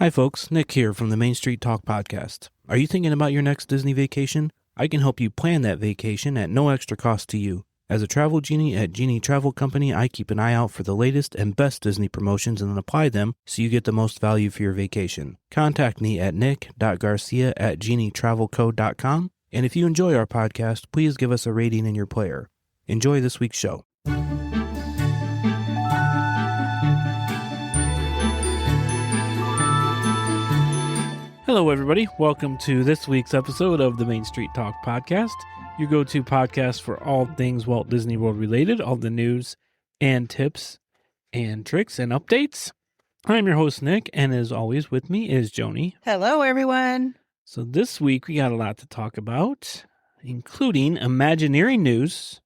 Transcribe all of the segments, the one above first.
Hi folks, Nick here from the Main Street Talk podcast. Are you thinking about your next Disney vacation? I can help you plan that vacation at no extra cost to you. As a travel genie at Genie Travel Company, I keep an eye out for the latest and best Disney promotions and then apply them so you get the most value for your vacation. Contact me at nick.garcia@genietravelco.com. And if you enjoy our podcast, please give us a rating in your player. Enjoy this week's show. Hello, everybody. Welcome to this week's episode of the Main Street Talk podcast, your go-to podcast for all things Walt Disney World related, all the news and tips and tricks and updates. I'm your host, Nick, and as always with me is Joni. Hello, everyone. So this week we got a lot to talk about, including Imagineering news,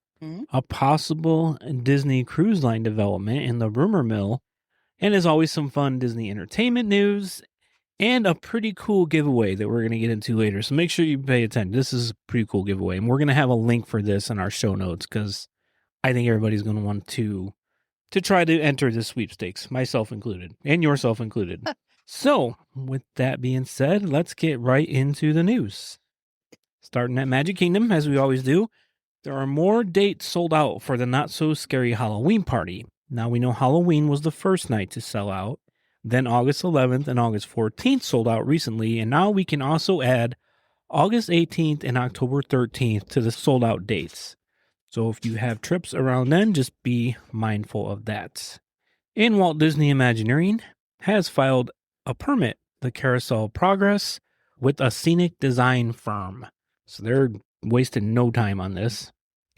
a possible Disney Cruise Line development in the rumor mill, and as always some fun Disney entertainment news, and a pretty cool giveaway that we're going to get into later. So make sure you pay attention. This is a pretty cool giveaway. And we're going to have a link for this in our show notes because I think everybody's going to want to try to enter the sweepstakes, myself included, and yourself included. So with that being said, let's get right into the news. Starting at Magic Kingdom, as we always do, there are more dates sold out for the not-so-scary Halloween party. Now we know Halloween was the first night to sell out. Then August 11th and August 14th sold out recently, and now we can also add August 18th and October 13th to the sold out dates. So if you have trips around then, just be mindful of that. And Walt Disney Imagineering has filed a permit, the Carousel Progress, with a scenic design firm. So they're wasting no time on this.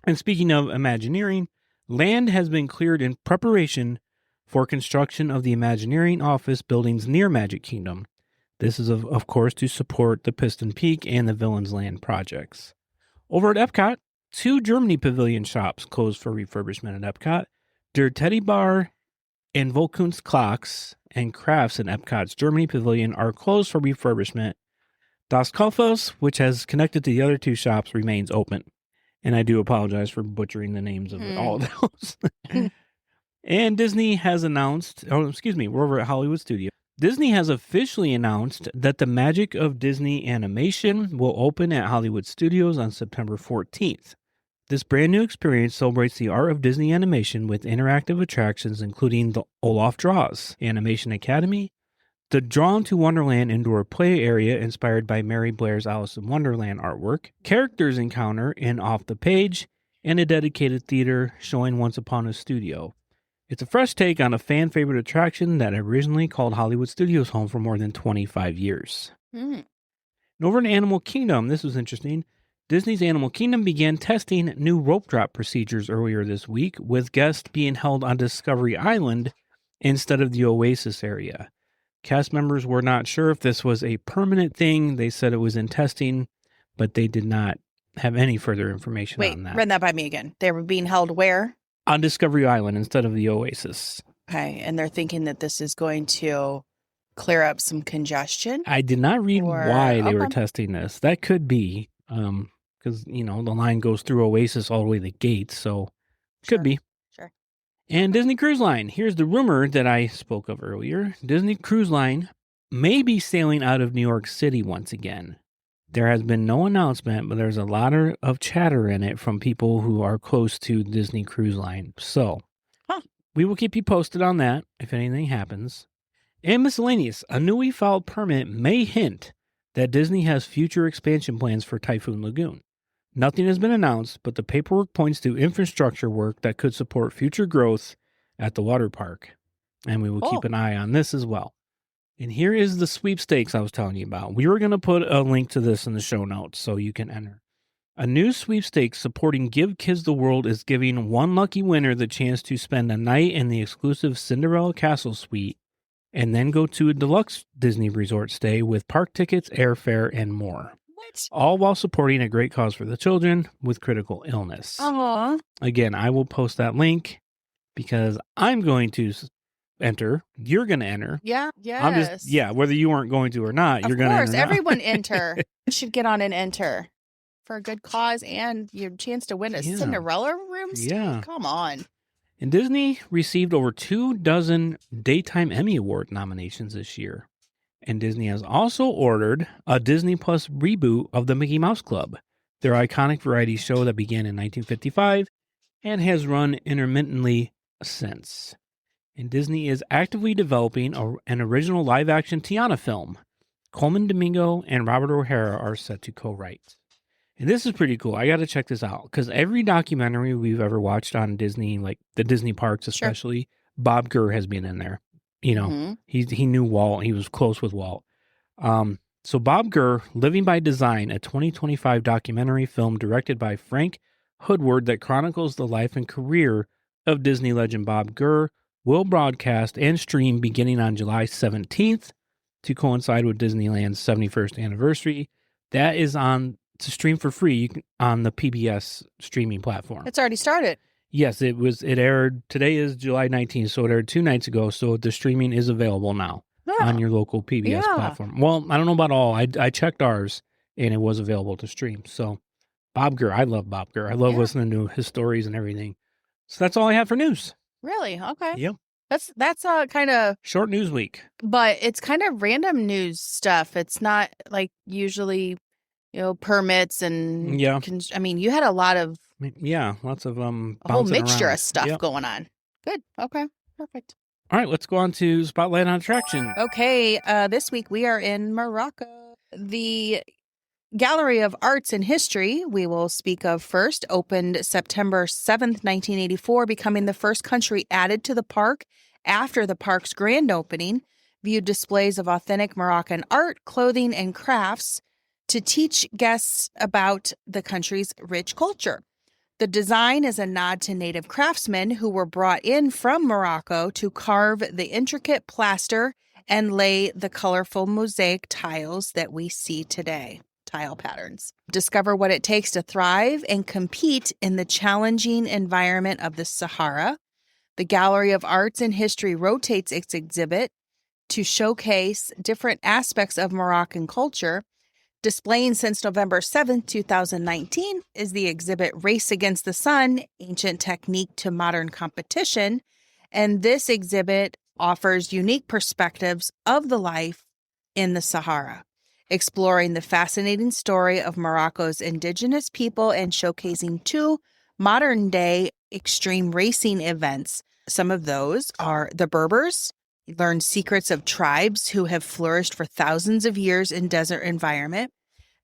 And speaking of Imagineering, land has been cleared in preparation for construction of the Imagineering office buildings near Magic Kingdom. This is, of course, to support the Piston Peak and the Villains Land projects. Over at EPCOT, 2 Germany Pavilion shops closed for refurbishment at EPCOT. Der Teddy Bar and Volkunst Clocks and Crafts in EPCOT's Germany Pavilion are closed for refurbishment. Das Kaufhaus, which has connected to the other 2 shops, remains open. And I do apologize for butchering the names of all of those. And Disney has announced, we're over at Hollywood Studios. Disney has officially announced that the Magic of Disney animation will open at Hollywood Studios on September 14th. This brand new experience celebrates the art of Disney animation with interactive attractions, including the Olaf Draws Animation Academy, the Drawn to Wonderland indoor play area inspired by Mary Blair's Alice in Wonderland artwork, characters encounter in Off the Page, and a dedicated theater showing Once Upon a Studio. It's a fresh take on a fan-favorite attraction that originally called Hollywood Studios home for more than 25 years. And over in Animal Kingdom, this was interesting. Disney's Animal Kingdom began testing new rope drop procedures earlier this week, with guests being held on Discovery Island instead of the Oasis area. Cast members were not sure if this was a permanent thing. They said it was in testing, but they did not have any further information on that. Wait, run that by me again. They were being held where? On Discovery Island instead of the Oasis. Okay, and they're thinking that this is going to clear up some congestion? I did not read why they were testing this. That could be because, the line goes through Oasis all the way to the gates, so could be. Sure. And Disney Cruise Line. Here's the rumor that I spoke of earlier. Disney Cruise Line may be sailing out of New York City once again. There has been no announcement, but there's a lot of chatter in it from people who are close to Disney Cruise Line. So we will keep you posted on that if anything happens. And miscellaneous, a newly filed permit may hint that Disney has future expansion plans for Typhoon Lagoon. Nothing has been announced, but the paperwork points to infrastructure work that could support future growth at the water park. And we will keep an eye on this as well. And here is the sweepstakes I was telling you about. We were going to put a link to this in the show notes so you can enter. A new sweepstakes supporting Give Kids the World is giving one lucky winner the chance to spend a night in the exclusive Cinderella Castle Suite and then go to a deluxe Disney resort stay with park tickets, airfare, and more. What? All while supporting a great cause for the children with critical illness. Aww. Again, I will post that link because I'm going to enter. You're going to enter. Yeah. Yes. Whether you weren't going to or not, you're going to enter. Of course, everyone enter. should get on and enter for a good cause and your chance to win a Cinderella room stay. Yeah. Come on. And Disney received over 24 Daytime Emmy Award nominations this year. And Disney has also ordered a Disney Plus reboot of the Mickey Mouse Club, their iconic variety show that began in 1955 and has run intermittently since. And Disney is actively developing an original live-action Tiana film. Coleman Domingo and Robert O'Hara are set to co-write. And this is pretty cool. I got to check this out because every documentary we've ever watched on Disney, like the Disney parks especially, sure. Bob Gurr has been in there. You know, he knew Walt. He was close with Walt. So Bob Gurr, Living by Design, a 2025 documentary film directed by Frank Hoodward that chronicles the life and career of Disney legend Bob Gurr, will broadcast and stream beginning on July 17th to coincide with Disneyland's 71st anniversary. That is on to stream for free on the PBS streaming platform. It's already started. Yes, it aired. Today is July 19th, so it aired 2 nights ago. So the streaming is available now on your local PBS platform. Well, I don't know about all. I checked ours, and it was available to stream. So Bob Gurr, I love Bob Gurr. I love listening to his stories and everything. So that's all I have for news. Really? Okay. Yep. That's kind of short news week. But it's kind of random news stuff. It's not like usually, permits and I mean, you had a lot of lots of a whole mixture around. of stuff going on. Good. Okay. Perfect. All right, let's go on to Spotlight on Attraction. Okay, this week we are in Morocco. The Gallery of Arts and History, we will speak of first, opened September 7th, 1984, becoming the first country added to the park after the park's grand opening, viewed displays of authentic Moroccan art, clothing, and crafts to teach guests about the country's rich culture. The design is a nod to native craftsmen who were brought in from Morocco to carve the intricate plaster and lay the colorful mosaic tiles that we see today. Tile patterns. Discover what it takes to thrive and compete in the challenging environment of the Sahara. The Gallery of Arts and History rotates its exhibit to showcase different aspects of Moroccan culture. Displaying since November 7th, 2019, is the exhibit Race Against the Sun, Ancient Technique to Modern Competition. And this exhibit offers unique perspectives of the life in the Sahara, exploring the fascinating story of Morocco's indigenous people and showcasing 2 modern-day extreme racing events. Some of those are the Berbers. Learn secrets of tribes who have flourished for thousands of years in desert environment.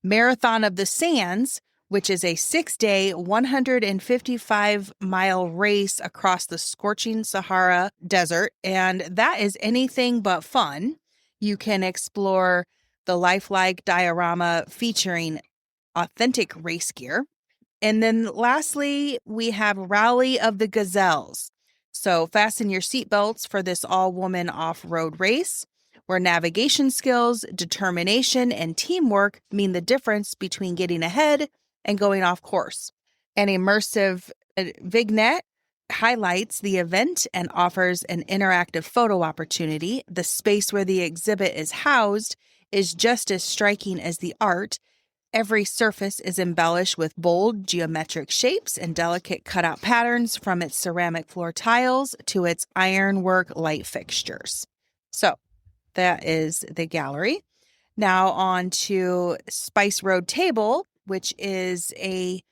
Marathon of the Sands, which is a 6-day, 155-mile race across the scorching Sahara Desert. And that is anything but fun. You can explore the lifelike diorama featuring authentic race gear. And then lastly, we have Rally of the Gazelles. So fasten your seatbelts for this all-woman off-road race, where navigation skills, determination, and teamwork mean the difference between getting ahead and going off course. An immersive vignette highlights the event and offers an interactive photo opportunity. The space where the exhibit is housed is just as striking as the art. Every surface is embellished with bold geometric shapes and delicate cutout patterns, from its ceramic floor tiles to its ironwork light fixtures. So that is the gallery. Now on to Spice Road Table, which is a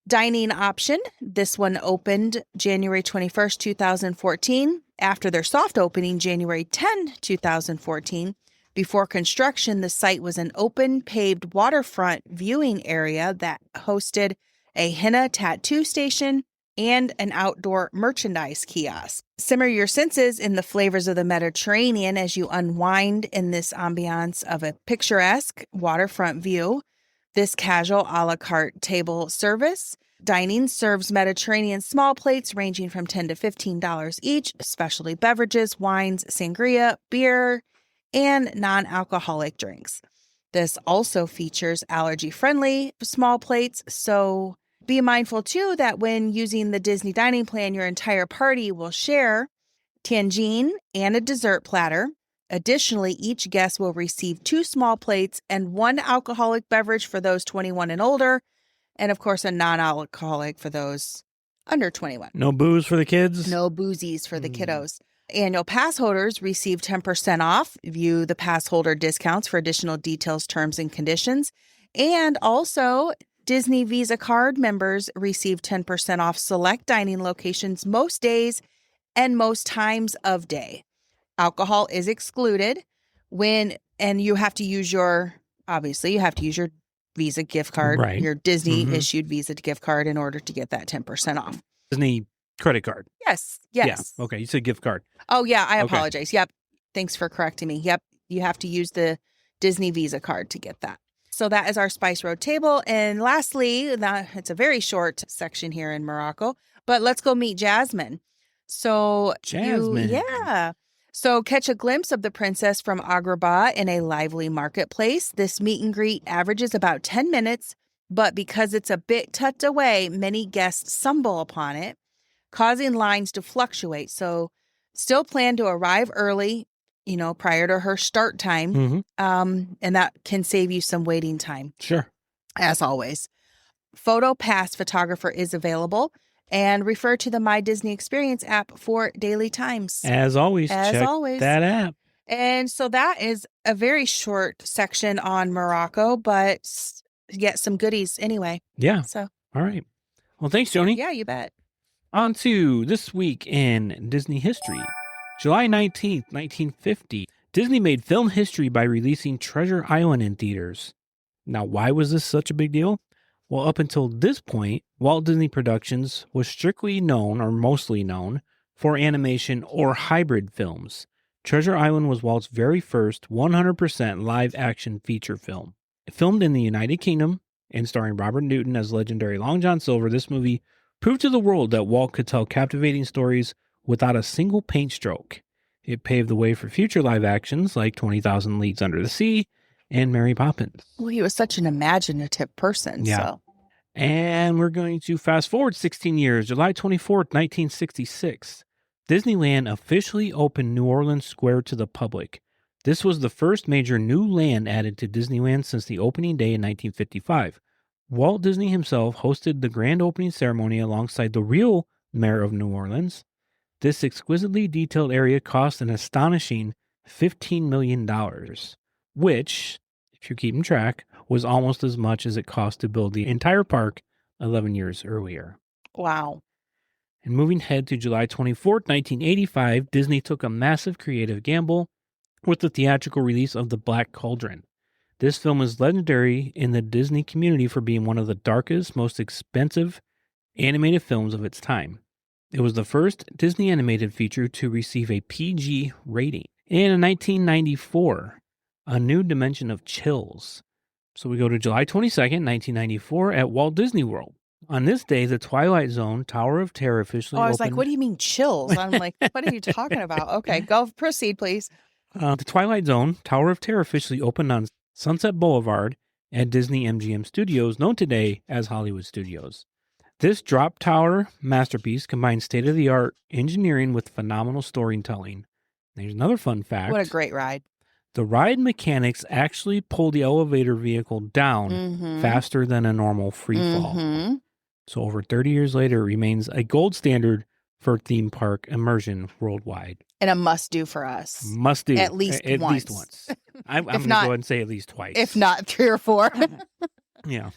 dining option. This one opened January 21st, 2014, after their soft opening January 10, 2014. Before construction, the site was an open, paved waterfront viewing area that hosted a henna tattoo station and an outdoor merchandise kiosk. Simmer your senses in the flavors of the Mediterranean as you unwind in this ambiance of a picturesque waterfront view. This casual a la carte table service dining serves Mediterranean small plates ranging from $10 to $15 each, specialty beverages, wines, sangria, beer, and non-alcoholic drinks. This also features allergy-friendly small plates, so be mindful too that when using the Disney dining plan, your entire party will share tangine and a dessert platter. Additionally, each guest will receive 2 small plates and 1 alcoholic beverage for those 21 and older, and of course a non-alcoholic for those under 21. No booze for the kids? No boozies for the kiddos. Annual pass holders receive 10% off. View the pass holder discounts for additional details, terms, and conditions. And also, Disney Visa card members receive 10% off select dining locations most days and most times of day. Alcohol is excluded and you have to use your Visa gift card, Right. your Disney issued Visa gift card in order to get that 10% off. Disney credit card. Yes. Yeah. Okay. You said gift card. Oh, yeah. I apologize. Yep. Thanks for correcting me. Yep. You have to use the Disney Visa card to get that. So that is our Spice Road table. And lastly, it's a very short section here in Morocco, but let's go meet Jasmine. So Jasmine. So catch a glimpse of the princess from Agrabah in a lively marketplace. This meet and greet averages about 10 minutes, but because it's a bit tucked away, many guests stumble upon it, causing lines to fluctuate. So still plan to arrive early, prior to her start time. And that can save you some waiting time. Sure. As always. Photo Pass photographer is available. And refer to the My Disney Experience app for daily times. As always, check that app. And so that is a very short section on Morocco, but get some goodies anyway. Yeah. So. All right. Well, thanks, Joni. Yeah, you bet. On to this week in Disney history. July 19th, 1950, Disney made film history by releasing Treasure Island in theaters. Now, why was this such a big deal? Well, up until this point, Walt Disney Productions was strictly known, or mostly known, for animation or hybrid films. Treasure Island was Walt's very first 100% live-action feature film. Filmed in the United Kingdom and starring Robert Newton as legendary Long John Silver, this movie proved to the world that Walt could tell captivating stories without a single paint stroke. It paved the way for future live actions like 20,000 Leagues Under the Sea and Mary Poppins. Well, he was such an imaginative person. Yeah. So. And we're going to fast forward 16 years, July 24th, 1966. Disneyland officially opened New Orleans Square to the public. This was the first major new land added to Disneyland since the opening day in 1955. Walt Disney himself hosted the grand opening ceremony alongside the real mayor of New Orleans. This exquisitely detailed area cost an astonishing $15 million, which, if you're keeping track, was almost as much as it cost to build the entire park 11 years earlier. Wow. And moving ahead to July 24th, 1985, Disney took a massive creative gamble with the theatrical release of The Black Cauldron. This film is legendary in the Disney community for being one of the darkest, most expensive animated films of its time. It was the first Disney animated feature to receive a PG rating. And in 1994, a new dimension of chills. So we go to July 22nd, 1994 at Walt Disney World. On this day, the Twilight Zone Tower of Terror officially opened. I was like, what do you mean chills? I'm like, what are you talking about? Okay, proceed, please. The Twilight Zone Tower of Terror officially opened on Sunset Boulevard at Disney MGM Studios, known today as Hollywood Studios. This drop tower masterpiece combines state-of-the-art engineering with phenomenal storytelling. There's another fun fact. What a great ride. The ride mechanics actually pull the elevator vehicle down faster than a normal free fall. So over 30 years later, it remains a gold standard for theme park immersion worldwide. And a must-do for us. Must do. At least once. At least once. I'm going to go ahead and say at least twice. If not 3 or 4. Yeah.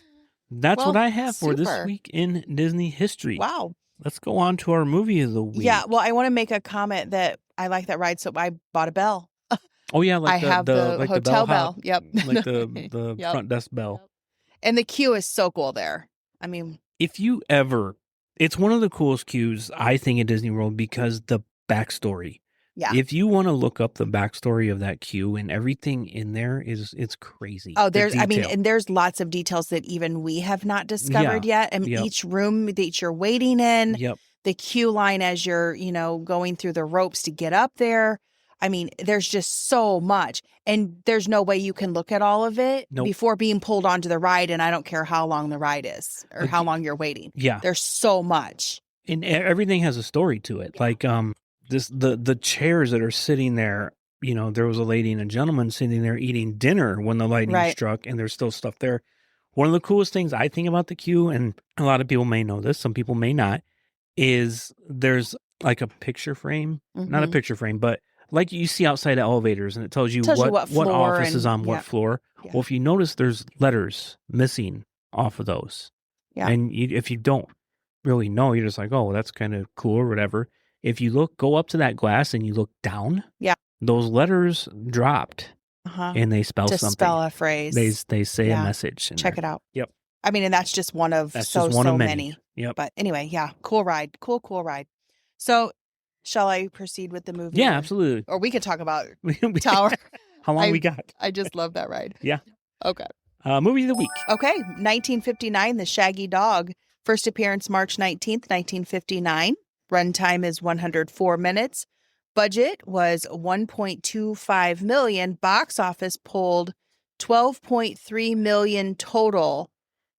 That's what I have for this week in Disney history. Wow. Let's go on to our movie of the week. Yeah, well, I want to make a comment that I like that ride, so I bought a bell. Oh, yeah, I have the hotel bell. Yep. Like the front desk bell. Yep. And the queue is so cool there. I mean, if you ever, it's one of the coolest queues, I think, at Disney World because the backstory. Yeah. If you want to look up the backstory of that queue and everything in there it's crazy. Oh, and there's lots of details that even we have not discovered yet. And each room that you're waiting in, the queue line as you're, going through the ropes to get up there. I mean, there's just so much, and there's no way you can look at all of it before being pulled onto the ride. And I don't care how long the ride is or how long you're waiting. Yeah. There's so much. And everything has a story to it. Like, the chairs that are sitting there, there was a lady and a gentleman sitting there eating dinner when the lightning struck, and there's still stuff there. One of the coolest things I think about the queue, and a lot of people may know this, some people may not, is there's like a picture frame, not a picture frame, but like you see outside of elevators, and it tells you what floor office is on yeah. what floor. Yeah. Well, if you notice, there's letters missing off of those. Yeah. And if you don't really know, you're just like, oh, that's kind of cool or whatever. If you go up to that glass and you look down, yeah, those letters dropped, and they spell to something. Spell a phrase. They say a message. Check it out. Yep. I mean, and that's just one of so many. Yep. But anyway, yeah, cool ride. Cool ride. So, shall I proceed with the movie? Yeah, absolutely. Or we could talk about Tower. How long we got? I just love that ride. Yeah. Okay. Movie of the week. Okay. 1959, The Shaggy Dog. First appearance March 19th, 1959. Runtime is 104 minutes. Budget was $1.25 million. Box office pulled $12.3 million total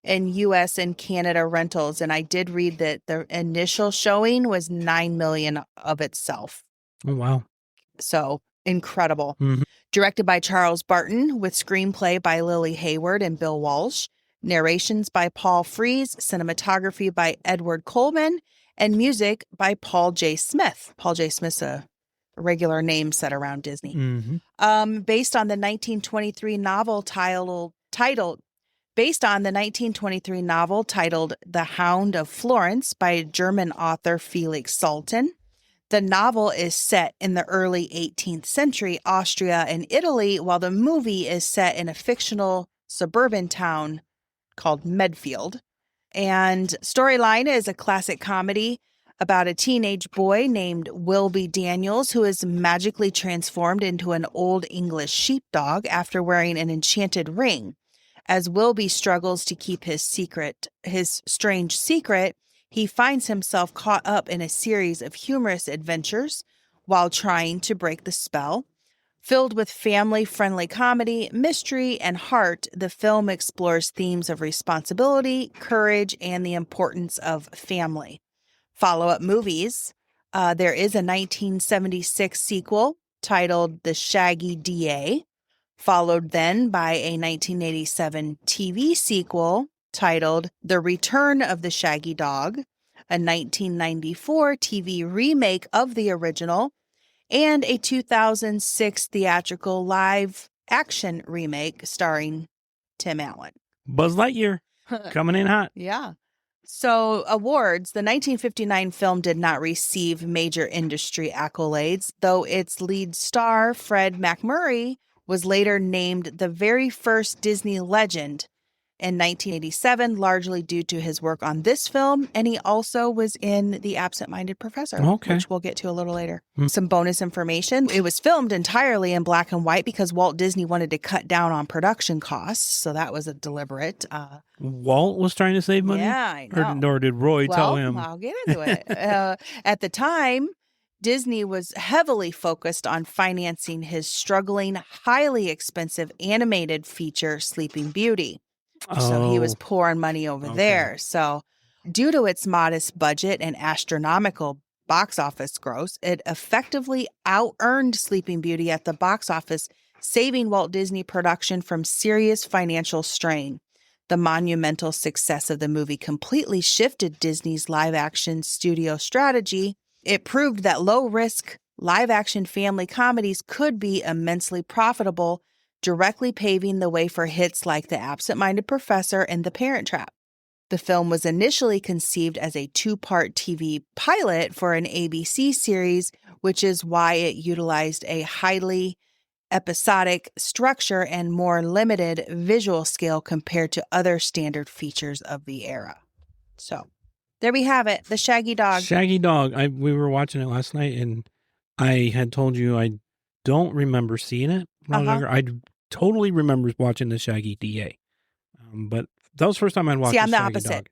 in U.S. and Canada rentals. And I did read that the initial showing was $9 million of itself. Oh, wow. So incredible. Mm-hmm. Directed by Charles Barton, with screenplay by Lily Hayward and Bill Walsh. Narrations by Paul Frees. Cinematography by Edward Coleman. And music by Paul J. Smith. Paul J. Smith's a regular name set around Disney. Mm-hmm. Based on the 1923 novel titled The Hound of Florence by German author Felix Salten. The novel is set in the early 18th century Austria and Italy, while the movie is set in a fictional suburban town called Medfield. And storyline is a classic comedy about a teenage boy named Wilby Daniels, who is magically transformed into an old English sheepdog after wearing an enchanted ring. As Wilby struggles to keep his strange secret, he finds himself caught up in a series of humorous adventures while trying to break the spell. Filled with family-friendly comedy, mystery, and heart, the film explores themes of responsibility, courage, and the importance of family. Follow-up movies. There is a 1976 sequel titled The Shaggy DA, followed then by a 1987 TV sequel titled The Return of the Shaggy Dog, a 1994 TV remake of the original, and a 2006 theatrical live-action remake starring Tim Allen. Buzz Lightyear, coming in hot. Yeah. So, awards. The 1959 film did not receive major industry accolades, though its lead star, Fred MacMurray, was later named the very first Disney legend in 1987, largely due to his work on this film, and he also was in The Absent-Minded Professor, which we'll get to a little later. Some bonus information. It was filmed entirely in black and white because Walt Disney wanted to cut down on production costs, so that was a deliberate... Walt was trying to save money? Yeah, I know. Or did Roy tell him? I'll get into it. At the time, Disney was heavily focused on financing his struggling, highly expensive animated feature, Sleeping Beauty. So he was pouring money over there. So due to its modest budget and astronomical box office gross, it effectively out-earned Sleeping Beauty at the box office, saving Walt Disney production from serious financial strain. The monumental success of the movie completely shifted Disney's live-action studio strategy. It proved that low-risk, live-action family comedies could be immensely profitable, directly paving the way for hits like The Absent-Minded Professor and The Parent Trap. The film was initially conceived as a two-part TV pilot for an ABC series, which is why it utilized a highly episodic structure and more limited visual scale compared to other standard features of the era. So, there we have it, The Shaggy Dog. Shaggy Dog. We were watching it last night, and I had told you I don't remember seeing it. I totally remember watching The Shaggy DA. But that was the first time I'd watched See, I'm the Shaggy opposite. Dog.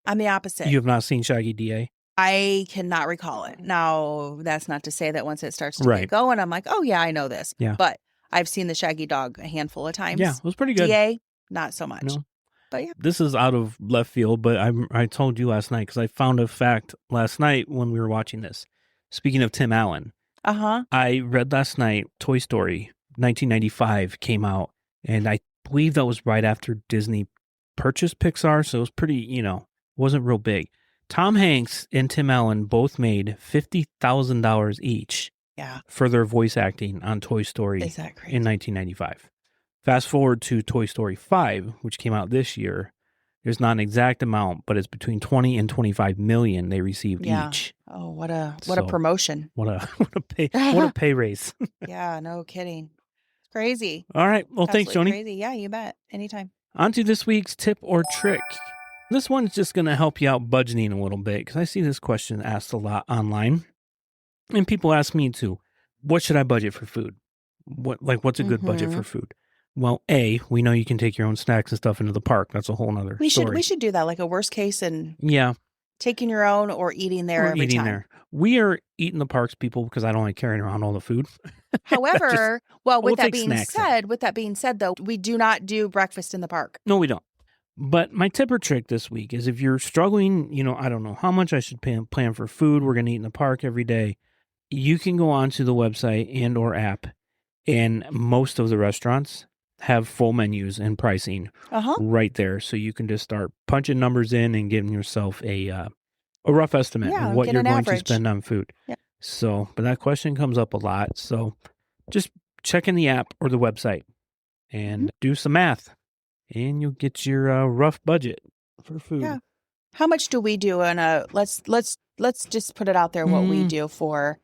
I'm the opposite. You have not seen Shaggy DA? I cannot recall it. Now, that's not to say that once it starts to get going, I'm like, oh, yeah, I know this. Yeah. But I've seen The Shaggy Dog a handful of times. Yeah, it was pretty good. DA, not so much. No. But yeah. This is out of left field, but I told you last night because I found a fact last night when we were watching this. Speaking of Tim Allen, I read last night Toy Story 1995 came out, and I believe that was right after Disney purchased Pixar, so it was pretty, wasn't real big. Tom Hanks and Tim Allen both made $50,000 each for their voice acting on Toy Story Is that crazy? in 1995. Fast forward to Toy Story 5, which came out this year. There's not an exact amount, but it's between 20 and 25 million they received each. Oh, what a promotion. What a pay raise. Yeah, no kidding. It's crazy. All right. Well, thanks, Joni. Crazy. Yeah, you bet. Anytime. On to this week's tip or trick. This one's just going to help you out budgeting a little bit because I see this question asked a lot online. And people ask me too, what should I budget for food? What's a good budget for food? Well, we know you can take your own snacks and stuff into the park. That's a whole nother story. We should do that, like a worst case, and taking your own or eating there every time. There. We are eating the parks people because I don't like carrying around all the food. However, with that being said, though, we do not do breakfast in the park. No, we don't. But my tip or trick this week is if you're struggling, I don't know how much I should plan for food. We're going to eat in the park every day. You can go onto the website and or app, and most of the restaurants have full menus and pricing right there. So you can just start punching numbers in and giving yourself a rough estimate of what you're going to spend on food. Yeah. So, but that question comes up a lot. So just check in the app or the website and do some math and you'll get your rough budget for food. Yeah. How much do we do on let's just put it out there what we do for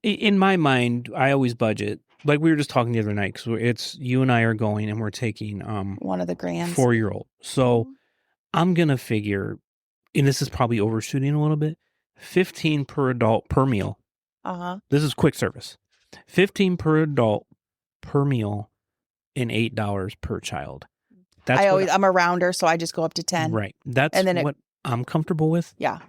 in my mind, I always budget. Like we were just talking the other night, because it's you and I are going, and we're taking one of the grands 4-year-old. So I'm gonna figure, and this is probably overshooting a little bit, $15 per adult per meal. This is quick service. $15 per adult per meal, and $8 per child. I'm a rounder, so I just go up to 10. Right. That's what I'm comfortable with. Yeah.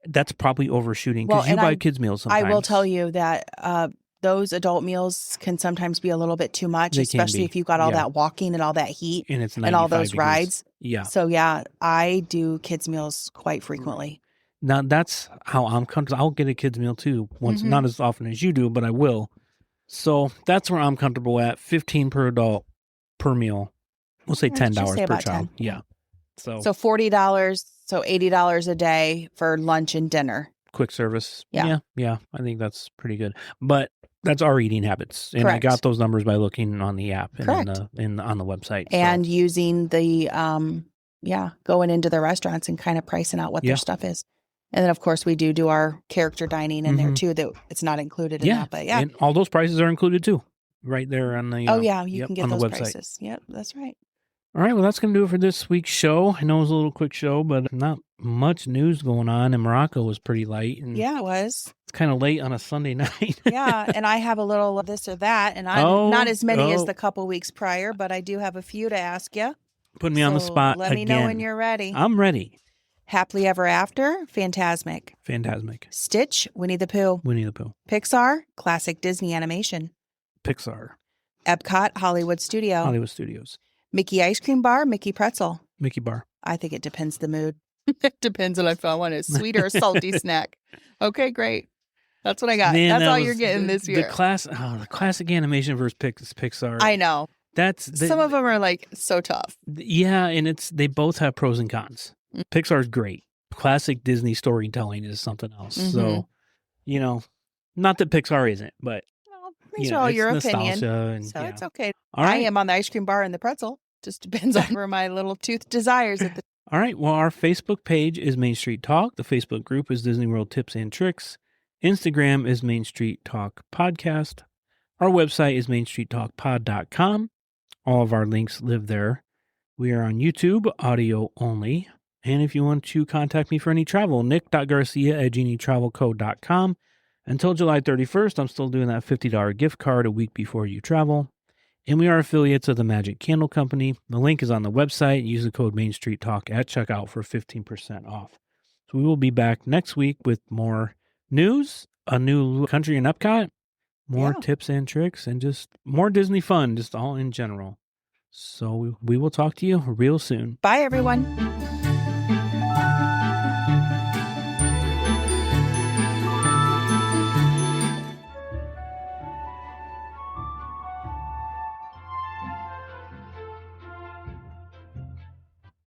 That's probably overshooting because you buy kids meals sometimes. I will tell you that. Those adult meals can sometimes be a little bit too much, especially if you've got all that walking and all that heat and all those rides. Yeah. So, I do kids meals quite frequently. Now, that's how I'm comfortable. I'll get a kids meal too, once, not as often as you do, but I will. So that's where I'm comfortable at. $15 per adult per meal. We'll say $10 per child. 10. Yeah. So $40, so $80 a day for lunch and dinner. Quick service. Yeah. I think that's pretty good. But that's our eating habits. And Correct. I got those numbers by looking on the app and on the website. And using the, going into the restaurants and kind of pricing out what their stuff is. And then, of course, we do our character dining in there, too, that it's not included in that. But and all those prices are included, too, right there on the you can get those website. Prices. Yep, that's right. All right, well, that's going to do it for this week's show. I know it was a little quick show, but not much news going on. And Morocco was pretty late. And yeah, it was. It's kind of late on a Sunday night. Yeah, and I have a little of this or that, and I'm not as many as the couple weeks prior, but I do have a few to ask you. Put me on the spot Let me know when you're ready. I'm ready. Happily Ever After, Fantasmic. Stitch, Winnie the Pooh. Pixar, classic Disney animation. Pixar. EPCOT, Hollywood Studios. Mickey Ice Cream Bar, Mickey Pretzel. Mickey Bar. I think it depends the mood. It depends on if I want a sweet or a salty snack. Okay, great. That's what I got. That's all you're getting this year. The classic animation versus Pixar. I know. Some of them are like so tough. Yeah, and they both have pros and cons. Pixar's great. Classic Disney storytelling is something else. So, not that Pixar isn't, but these are all your opinion. It's okay. All right. I am on the ice cream bar and the pretzel. Just depends on where my little tooth desires at the All right. Well, our Facebook page is Main Street Talk. The Facebook group is Disney World Tips and Tricks. Instagram is Main Street Talk Podcast. Our website is mainstreettalkpod.com. All of our links live there. We are on YouTube, audio only. And if you want to contact me for any travel, nick.garcia@genietravelco.com. Until July 31st, I'm still doing that $50 gift card a week before you travel. And we are affiliates of the Magic Candle Company. The link is on the website. Use the code Main Street Talk at checkout for 15% off. So we will be back next week with more news, a new country in EPCOT, more tips and tricks, and just more Disney fun, just all in general. So we will talk to you real soon. Bye, everyone.